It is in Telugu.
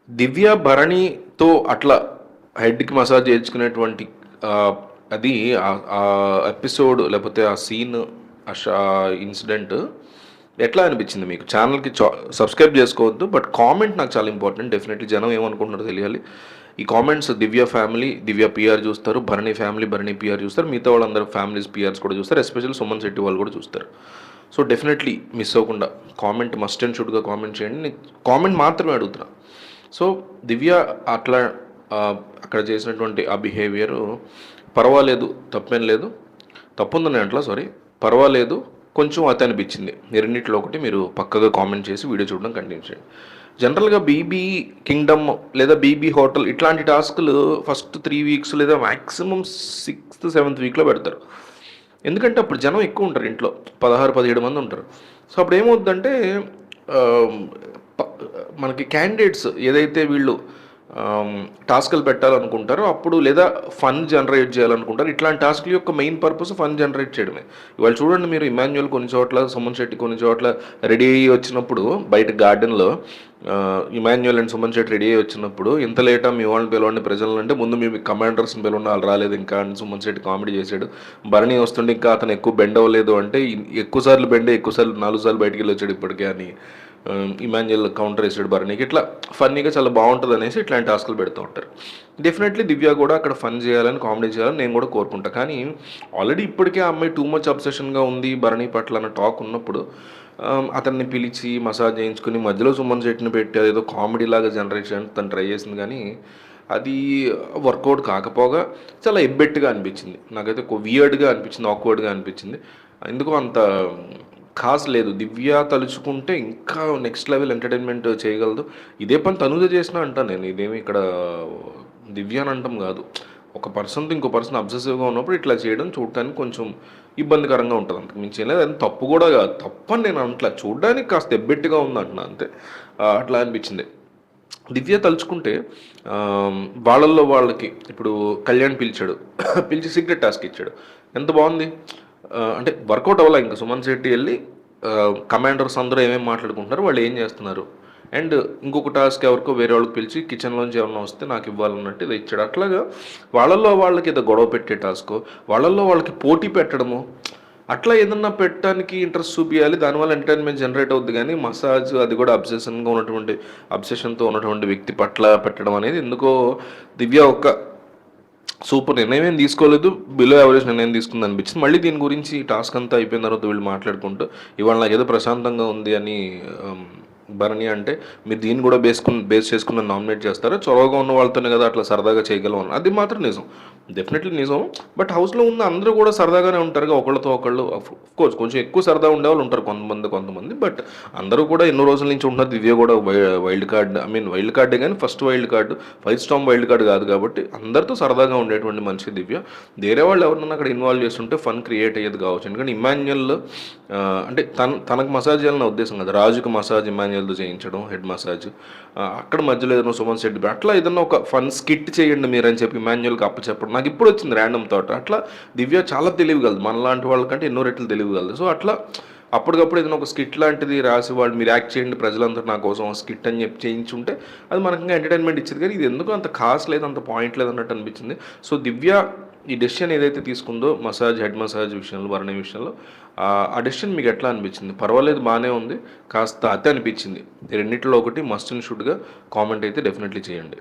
దివ్య భరణితో అట్లా హెడ్‌కి మసాజ్ చేయించుకునేటువంటి ఆహ్, అది ఎపిసోడ్ లేకపోతే ఆ సీన్ ఇన్సిడెంట్ ఎట్లా అనిపించింది మీకు? ఛానల్‌కి సబ్స్క్రైబ్ చేసుకోవద్దు. బట్ కామెంట్ నాకు చాలా ఇంపార్టెంట్. డెఫినెట్‌లీ జనం ఏమనుకుంటున్నారో తెలియాలి. ఈ కామెంట్స్ దివ్య ఫ్యామిలీ, దివ్య పీఆర్ చూస్తారు. భరణి ఫ్యామిలీ, భరణి పీఆర్ చూస్తారు. మిగతా వాళ్ళందరూ ఫ్యామిలీస్ పీఆర్స్ కూడా చూస్తారు. ఎస్పెషల్లీ సుమన్ శెట్టి వాళ్ళు కూడా చూస్తారు. సో డెఫినెట్‌లీ మిస్ అవ్వకుండా కామెంట్ మస్ట్ అండ్ షుడ్‌గా కామెంట్ చేయండి. నేను కామెంట్ మాత్రమే అడుగుతున్నా. సో దివ్య అట్లా అక్కడ చేసినటువంటి ఆ బిహేవియరు పర్వాలేదు, తప్పేం లేదు. తప్పుందని అట్లా సారీ, పర్వాలేదు, కొంచెం అతి అనిపించింది. ఈ రెండిట్లో ఒకటి మీరు పక్కగా కామెంట్ చేసి వీడియో చూడడం కంటిన్యూ చేయండి. జనరల్గా బీబీ కింగ్డమ్ లేదా బీబీ హోటల్ ఇట్లాంటి టాస్క్లు ఫస్ట్ 3 వీక్స్ లేదా మ్యాక్సిమం 6th 7th వీక్లో పెడతారు. ఎందుకంటే అప్పుడు జనం ఎక్కువ ఉంటారు, ఇంట్లో 16-17 మంది ఉంటారు. సో అప్పుడు ఏమవుద్దంటే మనకి క్యాండిడేట్స్ ఏదైతే వీళ్ళు టాస్క్లు పెట్టాలనుకుంటారో అప్పుడు, లేదా ఫన్ జనరేట్ చేయాలనుకుంటారు. ఇట్లాంటి టాస్క్ల యొక్క మెయిన్ పర్పస్ ఫన్ జనరేట్ చేయడమే. ఇవాళ చూడండి మీరు, ఇమాన్యుయల్ కొన్ని చోట్ల, సుమన్ శెట్టి కొన్ని చోట్ల రెడీ అయ్యి వచ్చినప్పుడు బయట గార్డెన్లో ఇమాన్యుయల్ అండ్ సుమన్ శెట్టి రెడీ అయ్యి వచ్చినప్పుడు, ఇంత లేటా మీ వాళ్ళని పిలవండి ప్రజలను అంటే, ముందు మీ కమాండర్స్ని పిలవండి, వాళ్ళు రాలేదు ఇంకా అని సుమన్ శెట్టి కామెడీ చేశాడు. భరణి వస్తుంటే ఇంకా అతను ఎక్కువ బెండ్ అవ్వలేదు అంటే, ఎక్కువసార్లు బెండ్, ఎక్కువసార్లు 4 సార్లు బయటికి వెళ్ళి వచ్చాడు ఇప్పటికే అని ఇమాన్యుయల్ కౌంటర్ వేసాడు భరణికి. ఇట్లా ఫన్నీగా చాలా బాగుంటుంది అనేసి ఇట్లాంటి టాస్క్లు పెడుతూ ఉంటారు. డెఫినెట్లీ దివ్య కూడా అక్కడ ఫన్ చేయాలని, కామెడీ చేయాలని నేను కూడా కోరుకుంటా. కానీ ఆల్రెడీ ఇప్పటికే ఆ అమ్మాయి టూ మచ్ అబ్సెషన్గా ఉంది భరణి పట్ల అన్న టాక్ ఉన్నప్పుడు అతన్ని పిలిచి మసాజ్ చేయించుకుని మధ్యలో సుమన్ శెట్టిని పెట్టి అదేదో కామెడీ లాగా జనరేట్ చేయడానికి తను ట్రై చేసింది. కానీ అది వర్కౌట్ కాకపోగా చాలా ఎబ్బెట్టుగా అనిపించింది నాకైతే. వియర్డ్గా అనిపించింది, ఆక్వర్డ్గా అనిపించింది. ఎందుకో అంత ఖాస్ లేదు. దివ్య తలుచుకుంటే ఇంకా నెక్స్ట్ లెవెల్ ఎంటర్టైన్మెంట్ చేయగలదు. ఇదే పని తనుజ చేసినా అంటాను నేను. ఇదేమి ఇక్కడ దివ్య అని అంటాం కాదు. ఒక పర్సన్తో ఇంకో పర్సన్ అబ్సెసివ్గా ఉన్నప్పుడు ఇట్లా చేయడం చూడటానికి కొంచెం ఇబ్బందికరంగా ఉంటుంది. అంతకు మించి లేదు. అది తప్పు కూడా కాదు, తప్పని నేను అంటలా. చూడడానికి కాస్త ఎబ్బెట్టుగా ఉంది అంటున్నా అంతే. అట్లా అనిపించింది. దివ్య తలుచుకుంటే వాళ్ళల్లో వాళ్ళకి ఇప్పుడు కళ్యాణ్ పిలిచాడు, పిలిచి సీక్రెట్ టాస్క్ ఇచ్చాడు, ఎంత బాగుంది. అంటే వర్కౌట్ అవ్వాలా. ఇంకా సుమన్ శెట్టి వెళ్ళి కమాండర్స్ అందరూ ఏమేమి మాట్లాడుకుంటున్నారు, వాళ్ళు ఏం చేస్తున్నారు, అండ్ ఇంకొక టాస్క్ ఎవరికో వేరే వాళ్ళకి పిలిచి కిచెన్లోంచి ఏమన్నా వస్తే నాకు ఇవ్వాలన్నట్టు ఇది ఇచ్చాడు. అట్లాగా వాళ్ళల్లో వాళ్ళకి ఏదో గొడవ పెట్టే టాస్క్, వాళ్ళల్లో వాళ్ళకి పోటీ పెట్టడము, అట్లా ఏదన్నా పెట్టడానికి ఇంట్రెస్ట్ చూపించాలి. దానివల్ల ఎంటర్టైన్మెంట్ జనరేట్ అవుద్ది. కానీ మసాజ్ అది కూడా అబ్సెషన్తో ఉన్నటువంటి వ్యక్తి పట్ల పెట్టడం అనేది ఎందుకో దివ్య ఒక సూపర్ నిర్ణయం ఏం తీసుకోలేదు, బిలో యావరేజ్ నిర్ణయం తీసుకుంది అనిపించింది. మళ్ళీ దీని గురించి టాస్క్ అంతా అయిపోయిన తర్వాత వీళ్ళు మాట్లాడుకుంటూ ఇవాళ నాకు ఏదో ప్రశాంతంగా ఉంది అని భరణి అంటే, మీరు దీన్ని కూడా బేస్ చేసుకుని నామినేట్ చేస్తారా, చొరవగా ఉన్న వాళ్ళతోనే కదా అట్లా సరదాగా చేయగలం అని. అది మాత్రం నిజం, డెఫినెట్లీ నిజం. బట్ హౌస్లో ఉన్న అందరూ కూడా సరదాగానే ఉంటారుగా ఒకళ్ళతో ఒకళ్ళు. కోర్స్ కొంచెం ఎక్కువ సరదా ఉండేవాళ్ళు ఉంటారు కొంతమంది. బట్ అందరూ కూడా ఎన్నో రోజుల నుంచి ఉంటున్నారు. దివ్య కూడా వైల్డ్ కార్డే, కానీ first wild card, 5 star wild card కాదు కాబట్టి అందరితో సరదాగా ఉండేటువంటి మనిషి దివ్య. వేరే వాళ్ళు ఎవరన్నా అక్కడ ఇన్వాల్వ్ చేస్తుంటే ఫన్ క్రియేట్ అయ్యేది కావచ్చు. ఎందుకంటే ఇమాన్యుయల్ అంటే తనకు మసాజ్ చేయాలన్న ఉద్దేశం కదా. రాజుకి మసాజ్ ఇమాన్యుయల్తో చేయించడం, హెడ్ మసాజ్. అక్కడ మధ్యలో ఏదైనా సుమన్ శెట్టి అట్లా ఏదన్నా ఒక ఫన్ స్కిట్ చేయండి మీరు అని చెప్పి ఇమాన్యుయల్కి అప్పచెప్పడం నాకు ఇప్పుడు వచ్చింది ర్యాండమ్ థాట్. అట్లా దివ్య చాలా తెలియగలదు, మనలాంటి వాళ్ళకంటే ఎన్నో రెట్లు తెలియగలదు. సో అట్లా అప్పటికప్పుడు ఏదైనా ఒక స్కిట్ లాంటిది రాసి వాళ్ళు మీరు యాక్ట్ చేయండి ప్రజలందరూ నా కోసం స్కిట్ అని చెప్పి చేయించుంటే అది మనకి ఎంటర్టైన్మెంట్ ఇచ్చేది. కానీ ఇది ఎందుకు అంత ఖాస్ లేదు, అంత పాయింట్ లేదు అన్నట్టు అనిపించింది. సో దివ్య ఈ డెసిషన్ ఏదైతే తీసుకుందో మసాజ్, హెడ్ మసాజ్ విషయంలో, వర్ణ విషయంలో, ఆ డెసిషన్ మీకు ఎట్లా అనిపించింది? పర్వాలేదు, బాగానే ఉంది, కాస్త అతి అనిపించింది. రెండింటిలో ఒకటి మస్ట్ అండ్ షుడ్గా కామెంట్ అయితే డెఫినెట్లీ చేయండి.